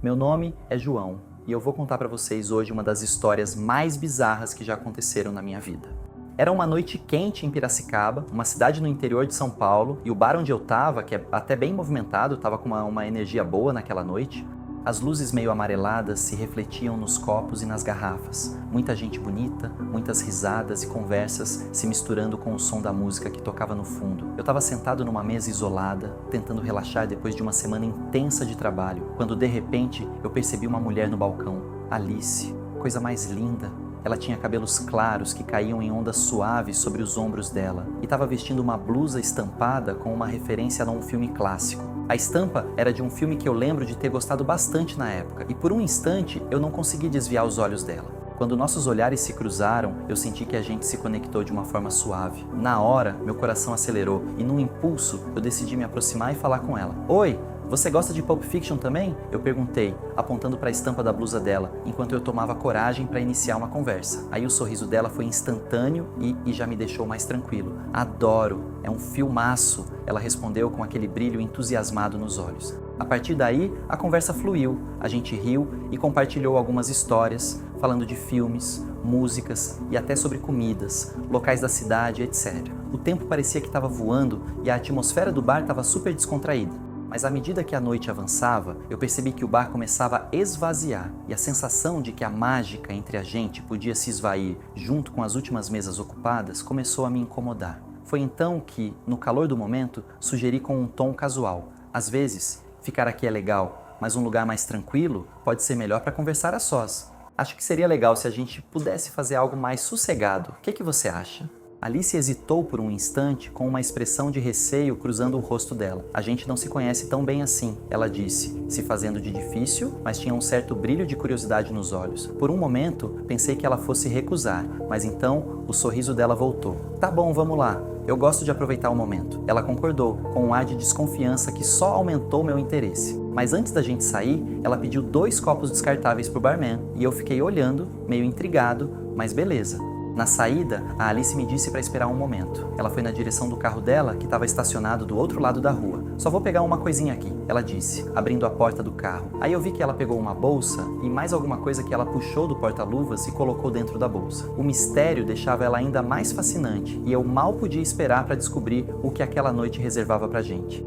Meu nome é João e eu vou contar para vocês hoje uma das histórias mais bizarras que já aconteceram na minha vida. Era uma noite quente em Piracicaba, uma cidade no interior de São Paulo, e o bar onde eu tava, que é até bem movimentado, tava com uma energia boa naquela noite. As luzes meio amareladas se refletiam nos copos e nas garrafas. Muita gente bonita, muitas risadas e conversas se misturando com o som da música que tocava no fundo. Eu estava sentado numa mesa isolada, tentando relaxar depois de uma semana intensa de trabalho, quando de repente eu percebi uma mulher no balcão, Alice, coisa mais linda. Ela tinha cabelos claros que caíam em ondas suaves sobre os ombros dela e estava vestindo uma blusa estampada com uma referência a um filme clássico. A estampa era de um filme que eu lembro de ter gostado bastante na época e por um instante eu não consegui desviar os olhos dela. Quando nossos olhares se cruzaram, eu senti que a gente se conectou de uma forma suave. Na hora, meu coração acelerou e num impulso eu decidi me aproximar e falar com ela. Oi! Você gosta de Pulp Fiction também? Eu perguntei, apontando para a estampa da blusa dela, enquanto eu tomava coragem para iniciar uma conversa. Aí o sorriso dela foi instantâneo e já me deixou mais tranquilo. Adoro, é um filmaço, ela respondeu com aquele brilho entusiasmado nos olhos. A partir daí, a conversa fluiu, a gente riu e compartilhou algumas histórias, falando de filmes, músicas e até sobre comidas, locais da cidade, etc. O tempo parecia que estava voando e a atmosfera do bar estava super descontraída. Mas à medida que a noite avançava, eu percebi que o bar começava a esvaziar e a sensação de que a mágica entre a gente podia se esvair junto com as últimas mesas ocupadas começou a me incomodar. Foi então que, no calor do momento, sugeri com um tom casual. Às vezes, ficar aqui é legal, mas um lugar mais tranquilo pode ser melhor para conversar a sós. Acho que seria legal se a gente pudesse fazer algo mais sossegado. O que você acha? Alice hesitou por um instante com uma expressão de receio cruzando o rosto dela. A gente não se conhece tão bem assim, ela disse, se fazendo de difícil, mas tinha um certo brilho de curiosidade nos olhos. Por um momento, pensei que ela fosse recusar, mas então o sorriso dela voltou. Tá bom, vamos lá. Eu gosto de aproveitar o momento. Ela concordou, com um ar de desconfiança que só aumentou meu interesse. Mas antes da gente sair, ela pediu 2 copos descartáveis pro barman e eu fiquei olhando, meio intrigado, mas beleza. Na saída, a Alice me disse para esperar um momento. Ela foi na direção do carro dela, que estava estacionado do outro lado da rua. Só vou pegar uma coisinha aqui, ela disse, abrindo a porta do carro. Aí eu vi que ela pegou uma bolsa e mais alguma coisa que ela puxou do porta-luvas e colocou dentro da bolsa. O mistério deixava ela ainda mais fascinante e eu mal podia esperar para descobrir o que aquela noite reservava pra gente.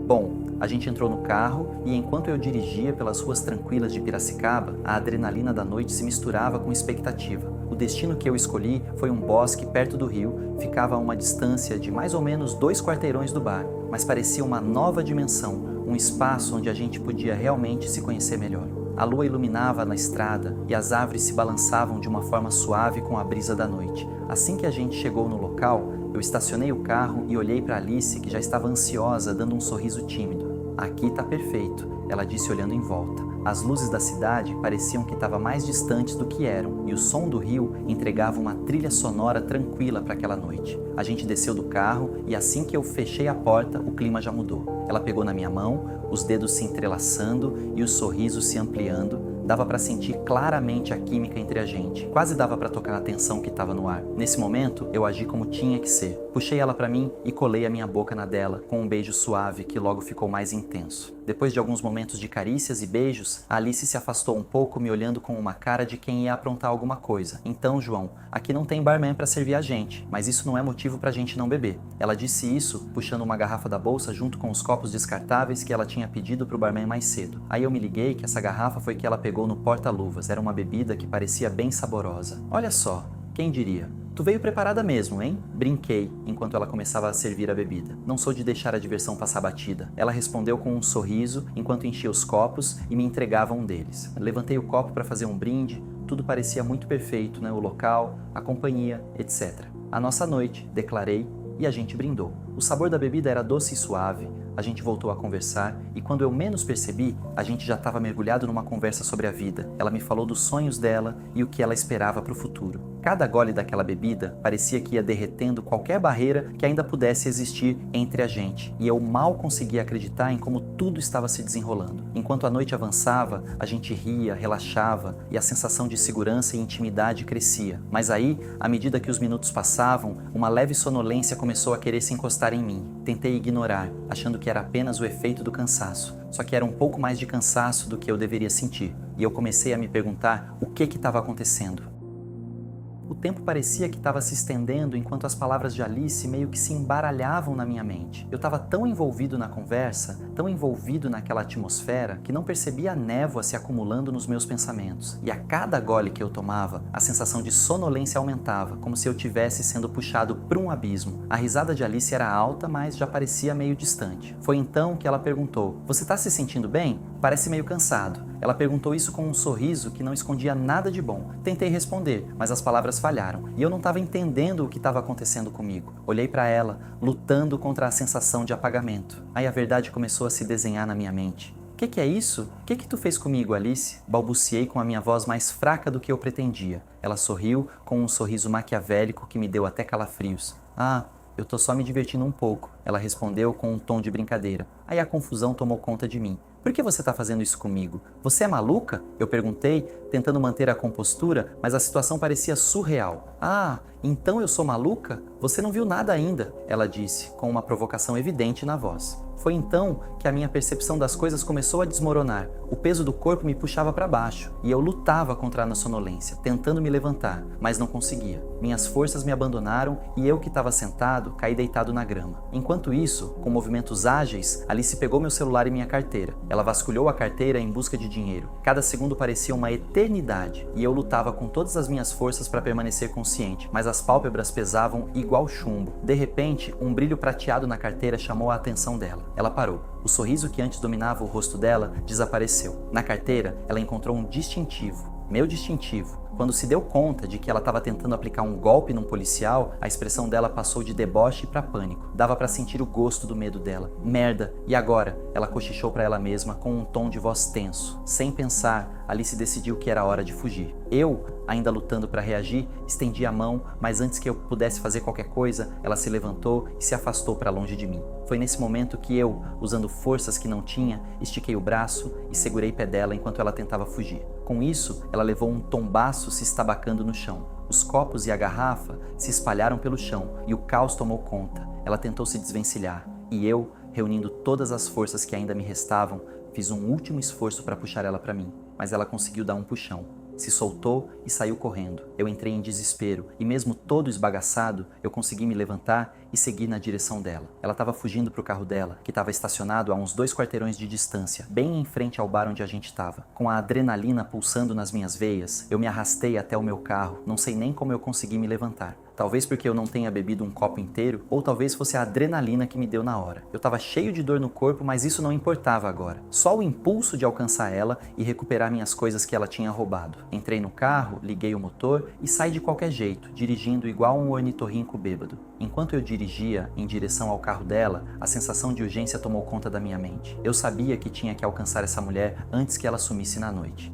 Bom, a gente entrou no carro e enquanto eu dirigia pelas ruas tranquilas de Piracicaba, a adrenalina da noite se misturava com expectativa. O destino que eu escolhi foi um bosque perto do rio, ficava a uma distância de mais ou menos 2 quarteirões do bar, mas parecia uma nova dimensão, um espaço onde a gente podia realmente se conhecer melhor. A lua iluminava na estrada e as árvores se balançavam de uma forma suave com a brisa da noite. Assim que a gente chegou no local, eu estacionei o carro e olhei para Alice, que já estava ansiosa, dando um sorriso tímido. Aqui tá perfeito, ela disse olhando em volta. As luzes da cidade pareciam que estavam mais distantes do que eram, e o som do rio entregava uma trilha sonora tranquila para aquela noite. A gente desceu do carro e assim que eu fechei a porta, o clima já mudou. Ela pegou na minha mão, os dedos se entrelaçando e os sorrisos se ampliando. Dava para sentir claramente a química entre a gente. Quase dava para tocar a tensão que estava no ar. Nesse momento, eu agi como tinha que ser. Puxei ela para mim e colei a minha boca na dela, com um beijo suave que logo ficou mais intenso. Depois de alguns momentos de carícias e beijos, a Alice se afastou um pouco, me olhando com uma cara de quem ia aprontar alguma coisa. Então, João, aqui não tem barman para servir a gente, mas isso não é motivo pra gente não beber. Ela disse isso, puxando uma garrafa da bolsa junto com os copos descartáveis que ela tinha pedido pro barman mais cedo. Aí eu me liguei que essa garrafa foi que ela pegou no porta-luvas. Era uma bebida que parecia bem saborosa. Olha só, quem diria? Tu veio preparada mesmo, hein? Brinquei, enquanto ela começava a servir a bebida. Não sou de deixar a diversão passar batida. Ela respondeu com um sorriso, enquanto enchia os copos e me entregava um deles. Levantei o copo para fazer um brinde, tudo parecia muito perfeito, né? O local, a companhia, etc. A nossa noite, declarei, e a gente brindou. O sabor da bebida era doce e suave, a gente voltou a conversar e quando eu menos percebi, a gente já estava mergulhado numa conversa sobre a vida. Ela me falou dos sonhos dela e o que ela esperava para o futuro. Cada gole daquela bebida parecia que ia derretendo qualquer barreira que ainda pudesse existir entre a gente, e eu mal conseguia acreditar em como tudo estava se desenrolando. Enquanto a noite avançava, a gente ria, relaxava e a sensação de segurança e intimidade crescia. Mas aí, à medida que os minutos passavam, uma leve sonolência começou a querer se encostar encostar em mim. Tentei ignorar, achando que era apenas o efeito do cansaço. Só que era um pouco mais de cansaço do que eu deveria sentir. E eu comecei a me perguntar o que estava acontecendo. O tempo parecia que estava se estendendo enquanto as palavras de Alice meio que se embaralhavam na minha mente. Eu estava tão envolvido na conversa, tão envolvido naquela atmosfera, que não percebia a névoa se acumulando nos meus pensamentos. E a cada gole que eu tomava, a sensação de sonolência aumentava, como se eu estivesse sendo puxado para um abismo. A risada de Alice era alta, mas já parecia meio distante. Foi então que ela perguntou: "Você está se sentindo bem? Parece meio cansado." Ela perguntou isso com um sorriso que não escondia nada de bom. Tentei responder, mas as palavras falharam e eu não estava entendendo o que estava acontecendo comigo. Olhei para ela, lutando contra a sensação de apagamento. Aí a verdade começou a se desenhar na minha mente. Que é isso? O que tu fez comigo, Alice?" Balbuciei com a minha voz mais fraca do que eu pretendia. Ela sorriu com um sorriso maquiavélico que me deu até calafrios. "Ah, eu tô só me divertindo um pouco", ela respondeu com um tom de brincadeira. Aí a confusão tomou conta de mim. "Por que você tá fazendo isso comigo? Você é maluca?" Eu perguntei, tentando manter a compostura, mas a situação parecia surreal. "Ah, então eu sou maluca? Você não viu nada ainda", ela disse, com uma provocação evidente na voz. Foi então que a minha percepção das coisas começou a desmoronar. O peso do corpo me puxava para baixo e eu lutava contra a sonolência, tentando me levantar, mas não conseguia. Minhas forças me abandonaram e eu que estava sentado, caí deitado na grama. Enquanto isso, com movimentos ágeis, Alice pegou meu celular e minha carteira. Ela vasculhou a carteira em busca de dinheiro. Cada segundo parecia uma eternidade e eu lutava com todas as minhas forças para permanecer consciente, mas as pálpebras pesavam igual chumbo. De repente, um brilho prateado na carteira chamou a atenção dela. Ela parou. O sorriso que antes dominava o rosto dela desapareceu. Na carteira, ela encontrou um distintivo. Meu distintivo. Quando se deu conta de que ela estava tentando aplicar um golpe num policial, a expressão dela passou de deboche para pânico. Dava para sentir o gosto do medo dela. "Merda! E agora?" Ela cochichou para ela mesma com um tom de voz tenso. Sem pensar, Alice decidiu que era hora de fugir. Eu, ainda lutando para reagir, estendi a mão, mas antes que eu pudesse fazer qualquer coisa, ela se levantou e se afastou para longe de mim. Foi nesse momento que eu, usando forças que não tinha, estiquei o braço e segurei pé dela enquanto ela tentava fugir. Com isso, ela levou um tombaço se estabacando no chão. Os copos e a garrafa se espalharam pelo chão e o caos tomou conta. Ela tentou se desvencilhar e eu, reunindo todas as forças que ainda me restavam, fiz um último esforço para puxar ela para mim, mas ela conseguiu dar um puxão. Se soltou e saiu correndo. Eu entrei em desespero e mesmo todo esbagaçado, eu consegui me levantar e seguir na direção dela. Ela estava fugindo para o carro dela, que estava estacionado a uns 2 quarteirões de distância, bem em frente ao bar onde a gente estava. Com a adrenalina pulsando nas minhas veias, eu me arrastei até o meu carro, não sei nem como eu consegui me levantar. Talvez porque eu não tenha bebido um copo inteiro, ou talvez fosse a adrenalina que me deu na hora. Eu estava cheio de dor no corpo, mas isso não importava agora. Só o impulso de alcançar ela e recuperar minhas coisas que ela tinha roubado. Entrei no carro, liguei o motor e saí de qualquer jeito, dirigindo igual um ornitorrinco bêbado. Enquanto eu dirigia em direção ao carro dela, a sensação de urgência tomou conta da minha mente. Eu sabia que tinha que alcançar essa mulher antes que ela sumisse na noite.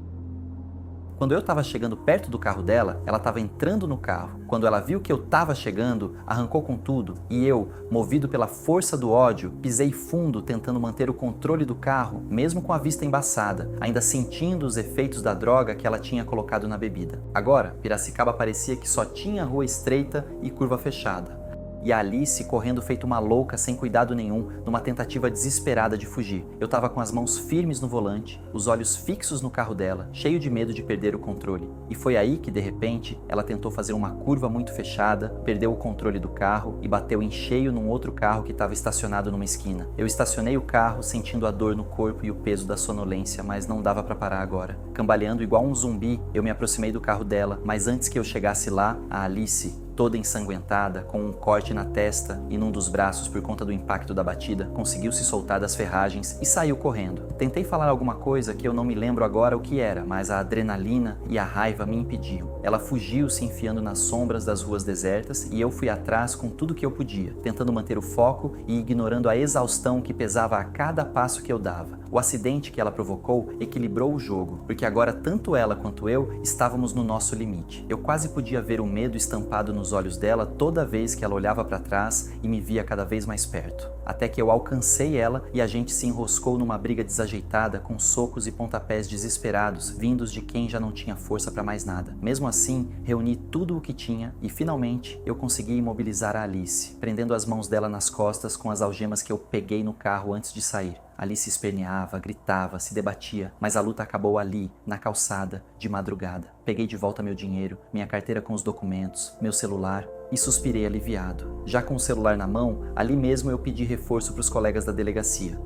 Quando eu estava chegando perto do carro dela, ela estava entrando no carro. Quando ela viu que eu estava chegando, arrancou com tudo e eu, movido pela força do ódio, pisei fundo tentando manter o controle do carro, mesmo com a vista embaçada, ainda sentindo os efeitos da droga que ela tinha colocado na bebida. Agora, Piracicaba parecia que só tinha rua estreita e curva fechada. E a Alice correndo feito uma louca sem cuidado nenhum, numa tentativa desesperada de fugir. Eu tava com as mãos firmes no volante, os olhos fixos no carro dela, cheio de medo de perder o controle. E foi aí que, de repente, ela tentou fazer uma curva muito fechada, perdeu o controle do carro e bateu em cheio num outro carro que estava estacionado numa esquina. Eu estacionei o carro, sentindo a dor no corpo e o peso da sonolência, mas não dava pra parar agora. Cambaleando igual um zumbi, eu me aproximei do carro dela, mas antes que eu chegasse lá, a Alice, toda ensanguentada, com um corte na testa e num dos braços por conta do impacto da batida, conseguiu se soltar das ferragens e saiu correndo. Tentei falar alguma coisa que eu não me lembro agora o que era, mas a adrenalina e a raiva me impediam. Ela fugiu se enfiando nas sombras das ruas desertas e eu fui atrás com tudo que eu podia, tentando manter o foco e ignorando a exaustão que pesava a cada passo que eu dava. O acidente que ela provocou equilibrou o jogo, porque agora tanto ela quanto eu estávamos no nosso limite. Eu quase podia ver o medo estampado nos nos olhos dela toda vez que ela olhava para trás e me via cada vez mais perto. Até que eu alcancei ela e a gente se enroscou numa briga desajeitada com socos e pontapés desesperados, vindos de quem já não tinha força para mais nada. Mesmo assim, reuni tudo o que tinha e finalmente eu consegui imobilizar a Alice, prendendo as mãos dela nas costas com as algemas que eu peguei no carro antes de sair. Alice esperneava, gritava, se debatia, mas a luta acabou ali, na calçada, de madrugada. Peguei de volta meu dinheiro, minha carteira com os documentos, meu celular e suspirei aliviado. Já com o celular na mão, ali mesmo eu pedi reforço para os colegas da delegacia.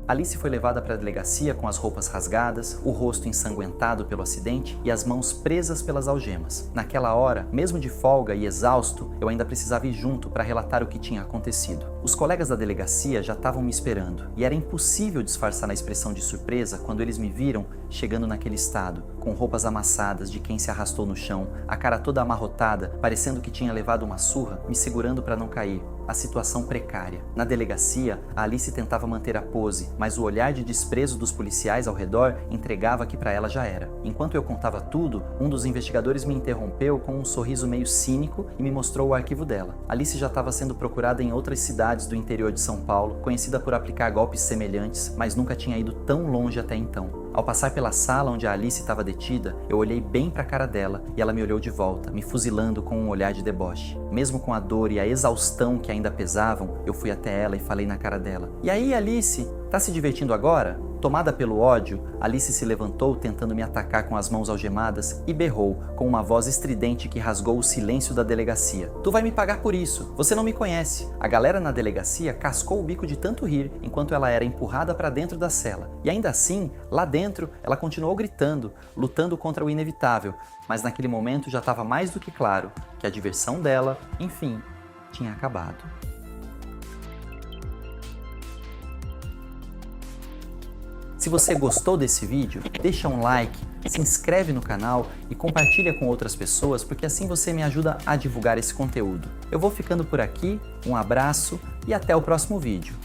Alice foi levada para a delegacia com as roupas rasgadas, o rosto ensanguentado pelo acidente e as mãos presas pelas algemas. Naquela hora, mesmo de folga e exausto, eu ainda precisava ir junto para relatar o que tinha acontecido. Os colegas da delegacia já estavam me esperando e era impossível disfarçar a expressão de surpresa quando eles me viram chegando naquele estado, com roupas amassadas de quem se arrastou no chão, a cara toda amarrotada, parecendo que tinha levado uma surra, me segurando para não cair. A situação precária. Na delegacia, a Alice tentava manter a pose, mas o olhar de desprezo dos policiais ao redor entregava que para ela já era. Enquanto eu contava tudo, um dos investigadores me interrompeu com um sorriso meio cínico e me mostrou o arquivo dela. Alice já estava sendo procurada em outras cidades do interior de São Paulo, conhecida por aplicar golpes semelhantes, mas nunca tinha ido tão longe até então. Ao passar pela sala onde a Alice estava detida, eu olhei bem para a cara dela e ela me olhou de volta, me fuzilando com um olhar de deboche. Mesmo com a dor e a exaustão que ainda pesavam, eu fui até ela e falei na cara dela: "E aí, Alice, tá se divertindo agora?" Tomada pelo ódio, Alice se levantou tentando me atacar com as mãos algemadas e berrou com uma voz estridente que rasgou o silêncio da delegacia: "Tu vai me pagar por isso, você não me conhece." A galera na delegacia cascou o bico de tanto rir enquanto ela era empurrada para dentro da cela. E ainda assim, lá dentro, ela continuou gritando, lutando contra o inevitável, mas naquele momento já estava mais do que claro que a diversão dela, enfim, tinha acabado. Se você gostou desse vídeo, deixa um like, se inscreve no canal e compartilha com outras pessoas, porque assim você me ajuda a divulgar esse conteúdo. Eu vou ficando por aqui, um abraço e até o próximo vídeo.